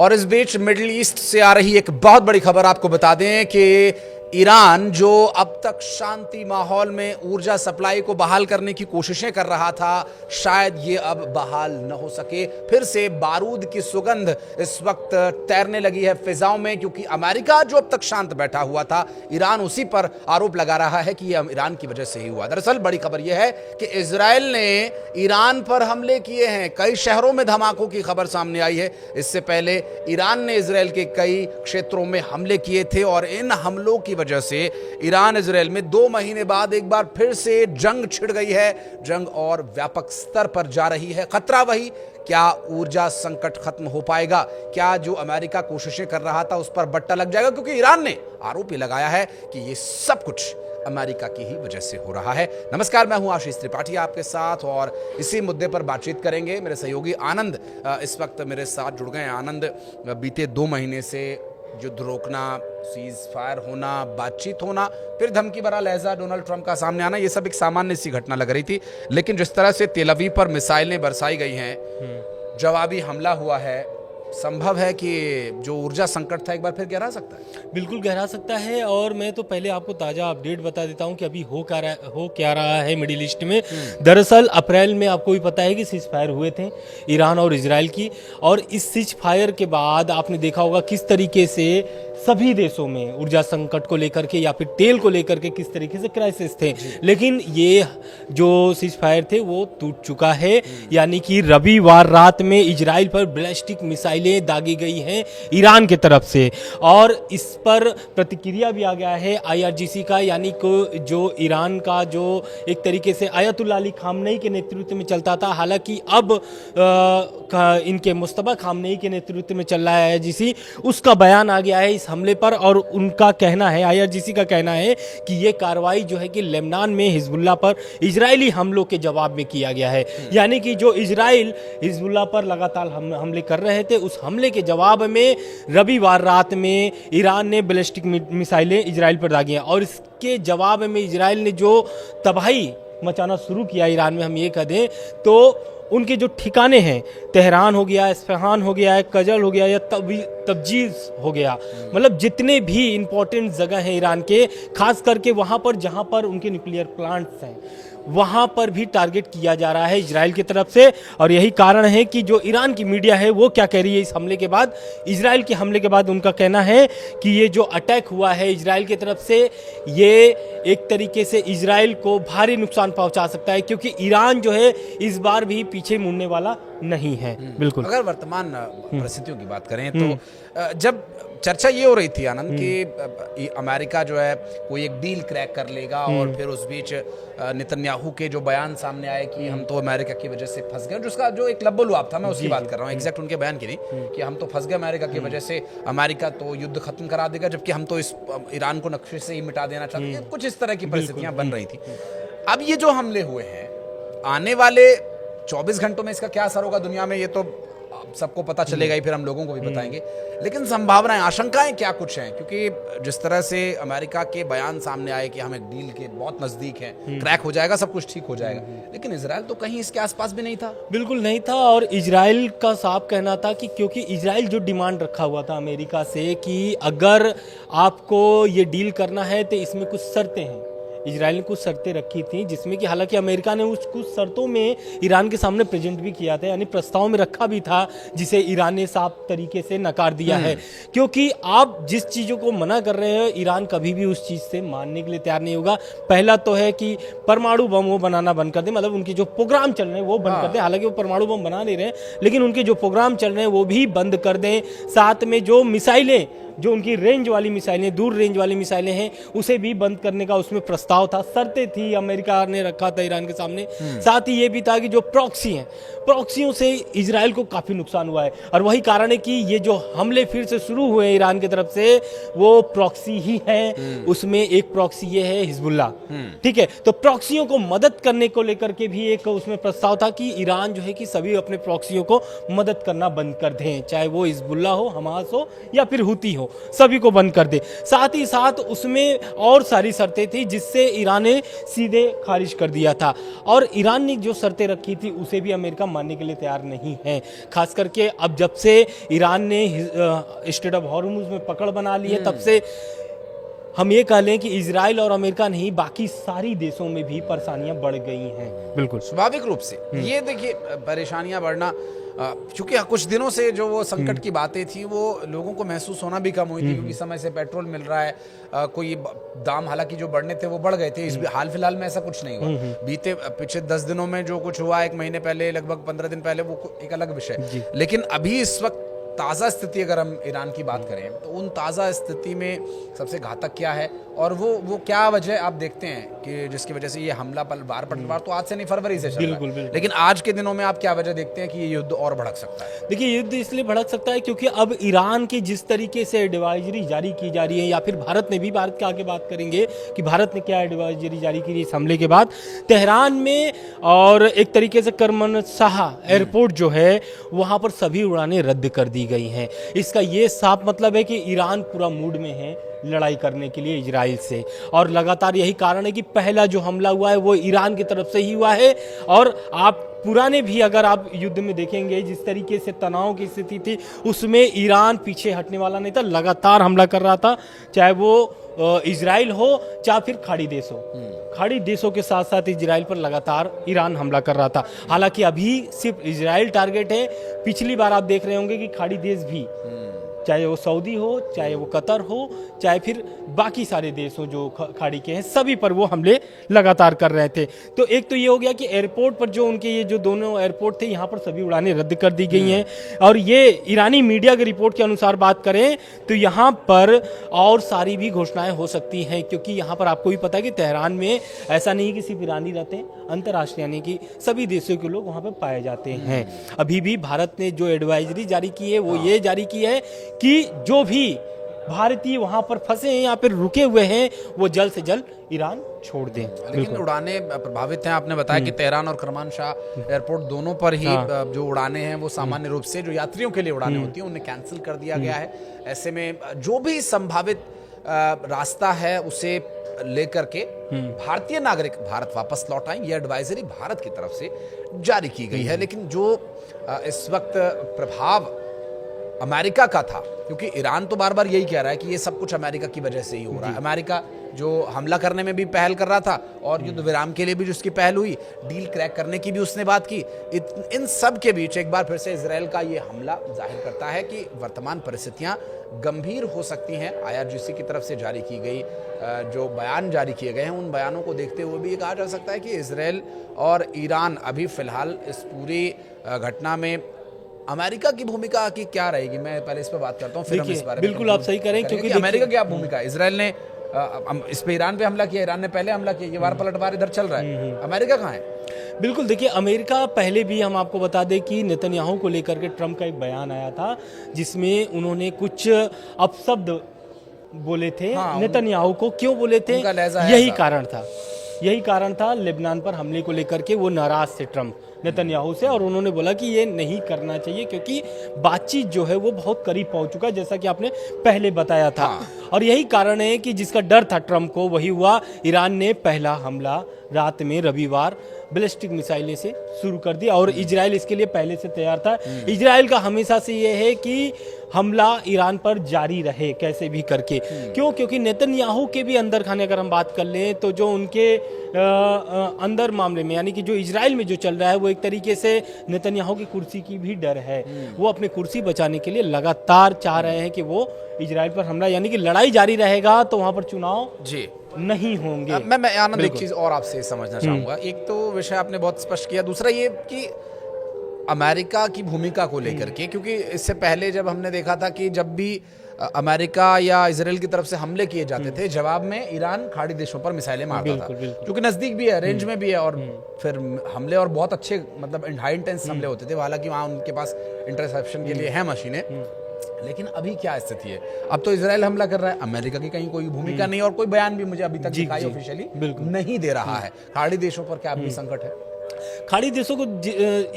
और इस बीच middle east से आ रही एक बहुत बड़ी खबर आपको बता दें कि ईरान जो अब तक शांति माहौल में ऊर्जा सप्लाई को बहाल करने की कोशिशें कर रहा था, शायद ये अब बहाल न हो सके। फिर से बारूद की सुगंध इस वक्त तैरने लगी है फिजाओं में, क्योंकि अमेरिका जो अब तक शांत बैठा हुआ था, ईरान उसी पर आरोप लगा रहा है कि यह ईरान की वजह से ही हुआ। दरअसल बड़ी खबर यह है कि इजराइल ने ईरान पर हमले किए हैं। कई शहरों में धमाकों की खबर सामने आई है। इससे पहले ईरान ने इजराइल के कई क्षेत्रों में हमले किए थे और इन हमलों की वजह से ईरान इजराइल में 2 महीने बाद एक बार फिर से जंग छिड़ गई है। जंग और व्यापक स्तर पर जा रही है। खतरा वही, क्या ऊर्जा संकट खत्म हो पाएगा? क्या जो अमेरिका कोशिशें कर रहा था उस पर बट्टा लग जाएगा? क्योंकि ईरान ने आरोप लगाया है कि ये सब कुछ अमेरिका की ही वजह से हो रहा है। नमस्कार, मैं हूं आशीष त्रिपाठी आपके साथ और इसी मुद्दे पर बातचीत करेंगे। मेरे सहयोगी आनंद इस वक्त मेरे साथ जुड़ गए हैं। आनंद, बीते 2 महीने से युद्ध रोकना, सीज फायर होना, बातचीत होना, फिर धमकी भरा लहजा डोनाल्ड ट्रंप का सामने आना, ये सब एक सामान्य सी घटना लग रही थी। लेकिन जिस तरह से तेल अवीव पर मिसाइलें बरसाई गई हैं, जवाबी हमला हुआ है, संभव है कि जो ऊर्जा संकट था एक बार फिर गहरा सकता है। बिल्कुल गहरा सकता है। और मैं तो पहले आपको ताज़ा अपडेट बता देता हूं कि अभी हो क्या रहा है मिडिल ईस्ट में। दरअसल अप्रैल में आपको भी पता है कि सीज फायर हुए थे ईरान और इजराइल की, और इस सीज फायर के बाद आपने देखा होगा किस तरीके से सभी देशों में ऊर्जा संकट को लेकर के या फिर तेल को लेकर के किस तरीके से क्राइसिस थे। लेकिन ये जो सीज फायर थे वो टूट चुका है। यानी कि रविवार रात में इजराइल पर बैलिस्टिक मिसाइलें दागी गई हैं ईरान की तरफ से, और इस पर प्रतिक्रिया भी आ गया है IRGC का, यानी कि जो ईरान का जो एक तरीके से आयतुल्लाह अली खामनेई के नेतृत्व में चलता था, हालांकि अब इनके मुस्तफा खामनेई के नेतृत्व में चल रहा है IRGC, उसका बयान आ गया है इस हमले पर। और उनका कहना है, IRGC का कहना है कि ये कार्रवाई जो है कि लेबनान में हिजबुल्लाह पर इजरायली हमलों के जवाब में किया गया है। यानी कि जो इजराइल हिजबुल्लाह पर लगातार हमले कर रहे थे, उस हमले के जवाब में रविवार रात में ईरान ने बैलिस्टिक मिसाइलें इजराइल पर दागी हैं। और इसके जवाब में इजराइल ने जो तबाही मचाना शुरू किया ईरान में, हम ये कह दें तो उनके जो ठिकाने हैं, तेहरान हो गया, इस्फहान हो गया, कजल हो गया या तब्जीज हो गया, मतलब जितने भी इंपॉर्टेंट जगह हैं ईरान के, खास करके वहाँ पर जहाँ पर उनके न्यूक्लियर प्लांट्स हैं, वहाँ पर भी टारगेट किया जा रहा है इजराइल की तरफ से। और यही कारण है कि जो ईरान की मीडिया है वो क्या कह रही है इस हमले के बाद, इजराइल के हमले के बाद उनका कहना है कि ये जो अटैक हुआ है इजराइल की तरफ से, ये एक तरीके से इजराइल को भारी नुकसान पहुंचा सकता है, क्योंकि ईरान जो है इस बार भी पीछे मुड़ने वाला नहीं है। बिल्कुल। अगर वर्तमान परिस्थितियों की बात करें तो जब चर्चा ये हो रही थी आनंद कि अमेरिका जो है कोई एक डील क्रैक कर लेगा, और फिर उस बीच नेतन्याहू के जो बयान सामने आए कि हम तो अमेरिका की वजह से फंस गए, जिसका जो एक लब्बो-लुआब था, मैं उसकी बात कर रहा हूँ, एग्जैक्ट उनके बयान की नहीं, कि हम तो फंस गए अमेरिका की वजह से, अमेरिका तो युद्ध खत्म करा देगा, जबकि हम तो इस ईरान को नक्शे से ही मिटा देना चाहते हैं। कुछ इस तरह की परिस्थितियां बन रही थी। अब ये जो हमले हुए हैं, आने वाले 24 घंटों में इसका क्या असर होगा दुनिया में, ये तो सबको पता चलेगा ही, फिर हम लोगों को भी बताएंगे। लेकिन संभावनाएं, आशंकाएं क्या कुछ हैं? क्योंकि जिस तरह से अमेरिका के बयान सामने आए कि हम एक डील के बहुत नजदीक हैं, क्रैक हो जाएगा, सब कुछ ठीक हो जाएगा, लेकिन इजराइल तो कहीं इसके आसपास भी नहीं था। बिल्कुल नहीं था। और इजराइल का साफ कहना था कि क्योंकि इजराइल जो डिमांड रखा हुआ था अमेरिका से कि अगर आपको ये डील करना है तो इसमें कुछ शर्तें हैं, इजराइल ने कुछ शर्तें रखी थी, जिसमें कि हालांकि अमेरिका ने उस कुछ शर्तों में ईरान के सामने प्रेजेंट भी किया था, यानी प्रस्ताव में रखा भी था, जिसे ईरान ने साफ तरीके से नकार दिया है। क्योंकि आप जिस चीज़ों को मना कर रहे हैं, ईरान कभी भी उस चीज़ से मानने के लिए तैयार नहीं होगा। पहला तो है कि परमाणु बम वो बनाना बंद कर दें, मतलब उनके जो प्रोग्राम चल रहे हैं वो बंद कर दें। हालांकि वो परमाणु बम बना नहीं रहे हैं, लेकिन उनके जो प्रोग्राम चल रहे हैं वो भी बंद कर दें। साथ में जो मिसाइलें, जो उनकी रेंज वाली मिसाइलें, दूर रेंज वाली मिसाइलें हैं, उसे भी बंद करने का उसमें प्रस्ताव था, शर्तें थी, अमेरिका ने रखा था ईरान के सामने। साथ ही ये भी था कि जो प्रॉक्सी हैं, प्रॉक्सियों से इजराइल को काफी नुकसान हुआ है, और वही कारण है कि ये जो हमले फिर से शुरू हुए ईरान की तरफ से, वो प्रॉक्सी ही है। उसमें एक प्रॉक्सी ये है हिजबुल्लाह, ठीक है। तो प्रॉक्सियों को मदद करने को लेकर के भी एक उसमें प्रस्ताव था कि ईरान जो है कि सभी अपने प्रॉक्सियों को मदद करना बंद कर दें, चाहे वो हिजबुल्लाह हो, हमास हो या फिर हुती हो, सभी को बंद कर दे। साथ ही साथ उसमें और सारी शर्तें थी, जिससे उसे ईरान ने सीधे खारिज कर दिया था। और ईरान ने जो शर्तें रखी थी उसे भी अमेरिका मानने के लिए तैयार नहीं है। खास करके अब जब से ईरान ने स्ट्रेट ऑफ हॉर्मुज में पकड़ बना ली है, तब से हम ये कह लें कि इजराइल और अमेरिका नहीं, बाकी सारी देशों में भी परेशानियां बढ़ गई हैं। बिल्कुल स्वाभाविक रूप से ये देखिए परेशानियां बढ़ना, क्योंकि कुछ दिनों से जो वो संकट की बातें थी वो लोगों को महसूस होना भी कम हुई थी, क्योंकि समय से पेट्रोल मिल रहा है। कोई दाम हालांकि जो बढ़ने थे वो बढ़ गए थे, इस हाल फिलहाल में ऐसा कुछ नहीं हुआ। बीते पिछले 10 दिनों में जो कुछ हुआ, एक महीने पहले, लगभग 15 दिन पहले, वो एक अलग विषय। लेकिन अभी इस वक्त ताज़ा स्थिति अगर हम ईरान की बात करें तो उन ताज़ा स्थिति में सबसे घातक क्या है और वो क्या वजह आप देखते हैं कि जिसकी वजह से ये हमला बार तो आज से नहीं, फरवरी से चल रहा है। लेकिन आज के दिनों में आप क्या वजह देखते हैं कि ये युद्ध और भड़क सकता है? देखिए, युद्ध इसलिए भड़क सकता है क्योंकि अब ईरान की जिस तरीके से एडवाइजरी जारी की जा रही है, या फिर भारत ने भी, भारत के आगे बात करेंगे कि भारत ने क्या एडवाइजरी जारी की इस हमले के बाद तेहरान में, और एक तरीके से करमनशाह एयरपोर्ट जो है वहां पर सभी उड़ानें रद्द कर दी गई हैं। इसका ये साफ मतलब है कि ईरान पूरा मूड में है लड़ाई करने के लिए इजराइल से, और लगातार यही कारण है कि पहला जो हमला हुआ है वो ईरान की तरफ से ही हुआ है। और आप पुराने भी अगर आप युद्ध में देखेंगे जिस तरीके से तनाव की स्थिति थी उसमें ईरान पीछे हटने वाला नहीं था, लगातार हमला कर रहा था, चाहे वो इजराइल हो चाहे फिर खाड़ी देश हो। खाड़ी देशों के साथ साथ इजराइल पर लगातार ईरान हमला कर रहा था। हालांकि अभी सिर्फ इजराइल टारगेट है, पिछली बार आप देख रहे होंगे कि खाड़ी देश भी, चाहे वो सऊदी हो, चाहे वो कतर हो, चाहे फिर बाकी सारे देश हो जो खाड़ी के हैं, सभी पर वो हमले लगातार कर रहे थे। तो एक तो ये हो गया कि एयरपोर्ट पर जो उनके ये जो दोनों एयरपोर्ट थे यहाँ पर सभी उड़ानें रद्द कर दी गई हैं। और ये ईरानी मीडिया की रिपोर्ट के अनुसार बात करें तो यहाँ पर और सारी भी घोषणाएं हो सकती हैं, क्योंकि यहाँ पर आपको भी पता है कि तेहरान में ऐसा नहीं कि सिर्फ ईरानी रहते हैं, अंतर्राष्ट्रीय यानी कि सभी देशों के लोग वहाँ पर पाए जाते हैं। अभी भी भारत ने जो एडवाइजरी जारी की है वो ये जारी की है कि जो भी भारतीय वहां पर फंसे हैं या फिर रुके हुए हैं वो जल्द से जल्द ईरान छोड़ दें। लेकिन उड़ानें प्रभावित हैं। आपने बताया कि तेहरान और करमानशाह एयरपोर्ट दोनों पर ही जो उड़ानें हैं वो सामान्य रूप से जो यात्रियों के लिए उड़ानें होती हैं उन्हें कैंसिल कर दिया गया है। ऐसे में जो भी संभावित रास्ता है उसे लेकर के भारतीय नागरिक भारत वापस लौट आए, ये एडवाइजरी भारत की तरफ से जारी की गई है। लेकिन जो इस वक्त प्रभाव अमेरिका का था, क्योंकि ईरान तो बार बार यही कह रहा है कि ये सब कुछ अमेरिका की वजह से ही हो रहा है। अमेरिका जो हमला करने में भी पहल कर रहा था और युद्ध विराम के लिए भी जिसकी पहल हुई, डील क्रैक करने की भी उसने बात की। इन सब के बीच एक बार फिर से इजराइल का ये हमला जाहिर करता है कि वर्तमान परिस्थितियां गंभीर हो सकती हैं। IRGC की तरफ से जारी की गई जो बयान जारी किए गए हैं उन बयानों को देखते हुए भी ये कहा जा सकता है कि इजराइल और ईरान अभी फिलहाल इस पूरी घटना में अमेरिका की भूमिका की क्या रहेगी। मैं पहले इस पर बात करता हूँ, फिर हम इस बारे में। बिल्कुल आप सही करें, क्योंकि अमेरिका की क्या भूमिका है। इजराइल ने इस पे ईरान पे हमला किया, ईरान ने पहले हमला किया, ये वार पलटवार इधर चल रहा है। अमेरिका कहाँ है? बिल्कुल, देखिए अमेरिका, पहले भी हम आपको बता दें कि नेतन्याहू को लेकर के ट्रम्प का एक बयान आया था जिसमें उन्होंने कुछ अपशब्द बोले थे। नेतन्याहू को क्यों बोले थे? यही कारण था लेबनान पर हमले को लेकर के वो नाराज थे ट्रम्प नेतन्याहू से, और उन्होंने बोला कि ये नहीं करना चाहिए क्योंकि बातचीत जो है वो बहुत करीब पहुंच चुका है, जैसा कि आपने पहले बताया था। और यही कारण है कि जिसका डर था ट्रम्प को वही हुआ। ईरान ने पहला हमला रात में रविवार बैलिस्टिक मिसाइलें से शुरू कर दिया और इजराइल इसके लिए पहले से तैयार था। इजराइल का हमेशा से ये है कि हमला ईरान पर जारी रहे कैसे भी करके। क्यों? क्योंकि नेतन्याहू के भी अंदर खाने अगर हम बात कर लें तो जो उनके अंदर मामले में यानी कि जो इजराइल में जो चल रहा है वो एक तरीके से नेतन्याहू की कुर्सी की भी डर है। वो अपनी कुर्सी बचाने के लिए लगातार चाह रहे हैं कि वो इजराइल पर हमला, यानी कि लड़ाई जारी रहेगा तो वहां पर चुनाव जी नहीं होंगे। मैं आनंद एक चीज और आपसे समझना चाहूंगा। एक तो विषय आपने बहुत स्पष्ट किया, दूसरा ये कि अमेरिका की भूमिका को लेकर के, क्योंकि इससे पहले जब हमने देखा था कि जब भी अमेरिका या इजराइल की तरफ से हमले किए जाते थे जवाब में ईरान खाड़ी देशों पर मिसाइलें मारता था, क्योंकि नजदीक भी है, रेंज में भी है, और फिर हमले और बहुत अच्छे मतलब हाई इंटेंस हमले होते थे। हालांकि वहाँ उनके पास इंटरसेप्शन के लिए है मशीनें। लेकिन अभी क्या स्थिति है? अब तो इजराइल हमला कर रहा है, अमेरिका की कहीं कोई भूमिका नहीं और कोई बयान भी मुझे अभी तक दिखाई ऑफिशियली नहीं दे रहा है। खाड़ी देशों पर क्या अभी संकट है? खाड़ी देशों को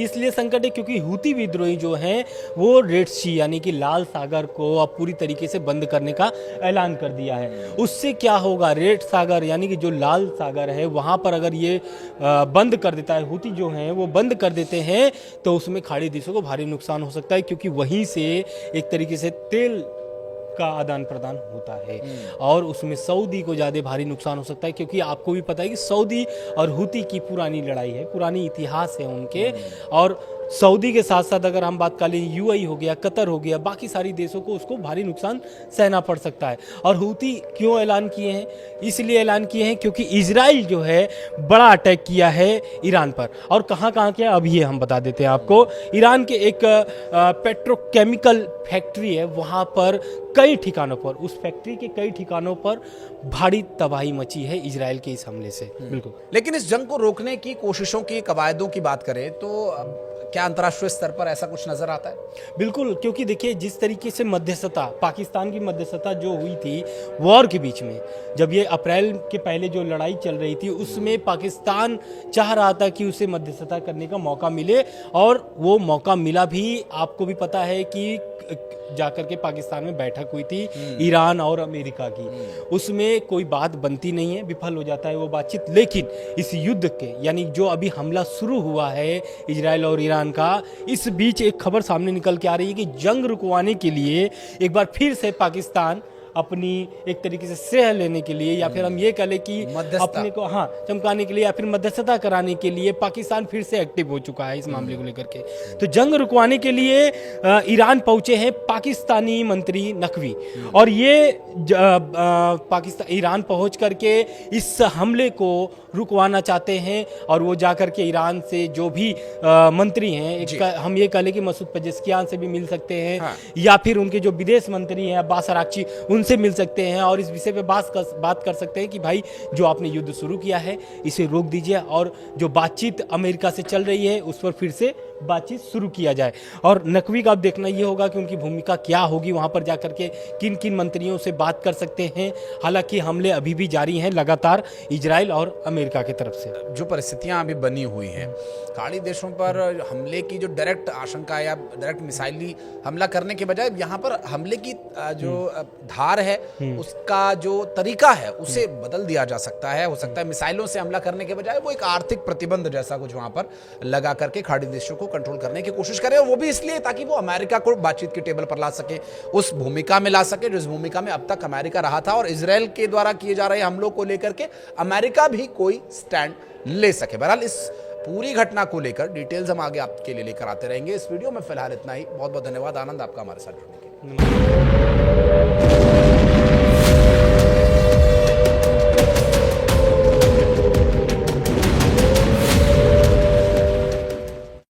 इसलिए संकट है क्योंकि हूती विद्रोही जो हैं वो रेड सी यानी कि लाल सागर को अब पूरी तरीके से बंद करने का ऐलान कर दिया है। उससे क्या होगा, रेड सागर यानी कि जो लाल सागर है वहाँ पर अगर ये बंद कर देता है, हूती जो हैं वो बंद कर देते हैं, तो उसमें खाड़ी देशों को भारी नुकसान हो सकता है, क्योंकि वहीं से एक तरीके से तेल का आदान प्रदान होता है और उसमें सऊदी को ज़्यादा भारी नुकसान हो सकता है, क्योंकि आपको भी पता है कि सऊदी और हूती की पुरानी लड़ाई है, पुरानी इतिहास है उनके। और सऊदी के साथ साथ अगर हम बात कर लें, यूएई हो गया, कतर हो गया, बाकी सारी देशों को उसको भारी नुकसान सहना पड़ सकता है। और हूती क्यों ऐलान किए हैं, इसलिए ऐलान किए हैं क्योंकि इजराइल जो है बड़ा अटैक किया है ईरान पर। और कहाँ कहाँ किया अब ये हम बता देते हैं आपको। ईरान के एक पेट्रोकेमिकल फैक्ट्री है, वहाँ पर कई ठिकानों पर, उस फैक्ट्री के कई ठिकानों पर भारी तबाही मची है इजराइल के इस हमले से। बिल्कुल। लेकिन इस जंग को रोकने की कोशिशों की, कवायदों की बात करें तो क्या अंतर्राष्ट्रीय स्तर पर ऐसा कुछ नजर आता है? बिल्कुल, क्योंकि देखिए जिस तरीके से मध्यस्थता, पाकिस्तान की मध्यस्थता जो हुई थी वॉर के बीच में, जब ये अप्रैल के पहले जो लड़ाई चल रही थी उसमें पाकिस्तान चाह रहा था कि उसे मध्यस्थता करने का मौका मिले, और वो मौका मिला भी। आपको भी पता है कि जाकर के पाकिस्तान में बैठक हुई थी ईरान और अमेरिका की, उसमें कोई बात बनती नहीं है, विफल हो जाता है वो बातचीत। लेकिन इस युद्ध के यानी जो अभी हमला शुरू हुआ है इजराइल और ईरान का, इस बीच एक खबर सामने निकल के आ रही है कि जंग रुकवाने के लिए एक बार फिर से पाकिस्तान अपनी एक तरीके से श्रेय लेने के लिए, या फिर हम ये कह लें कि अपने को चमकाने के लिए, या फिर मध्यस्थता कराने के लिए पाकिस्तान फिर से एक्टिव हो चुका है इस मामले को लेकर के। तो जंग रुकवाने के लिए ईरान पहुंचे हैं पाकिस्तानी मंत्री नकवी, और ये पाकिस्तान ईरान पहुंच करके इस हमले को रुकवाना चाहते हैं। और वो जाकर के ईरान से जो भी मंत्री हैं, हम ये कह लें कि मसूद पेजेस्कियान से भी मिल सकते हैं, या फिर उनके जो विदेश मंत्री हैं अब्बास अराक्ची, उनसे मिल सकते हैं, और इस विषय पे बात कर सकते हैं कि भाई जो आपने युद्ध शुरू किया है इसे रोक दीजिए, और जो बातचीत अमेरिका से चल रही है उस पर फिर से बातचीत शुरू किया जाए। और नकवी का अब देखना ये होगा कि उनकी भूमिका क्या होगी, वहां पर जाकर के किन किन मंत्रियों से बात कर सकते हैं। हालांकि हमले अभी भी जारी हैं लगातार इजराइल और अमेरिका की तरफ से। जो परिस्थितियां अभी बनी हुई हैं, खाड़ी देशों पर हमले की जो डायरेक्ट आशंका या डायरेक्ट मिसाइली हमला करने के बजाय यहाँ पर हमले की जो धार है उसका जो तरीका है उसे बदल दिया जा सकता है। हो सकता है मिसाइलों से हमला करने के बजाय वो एक आर्थिक प्रतिबंध जैसा कुछ वहां पर लगा करके खाड़ी देशों को कंट्रोल करने की कोशिश करे, और वो भी इसलिए ताकि वो अमेरिका को बातचीत की टेबल पर ला सके, उस भूमिका में ला सके जिस भूमिका में अब तक अमेरिका रहा था, और इजराइल के द्वारा किए जा रहे हमलों को लेकर के अमेरिका भी कोई स्टैंड ले सके। बहरहाल इस पूरी घटना को लेकर डिटेल्स हम आगे आपके लिए लेकर आते रहेंगे। इस वीडियो में फिलहाल इतना ही। बहुत बहुत धन्यवाद आनंद आपका हमारे साथ जुड़ने के लिए।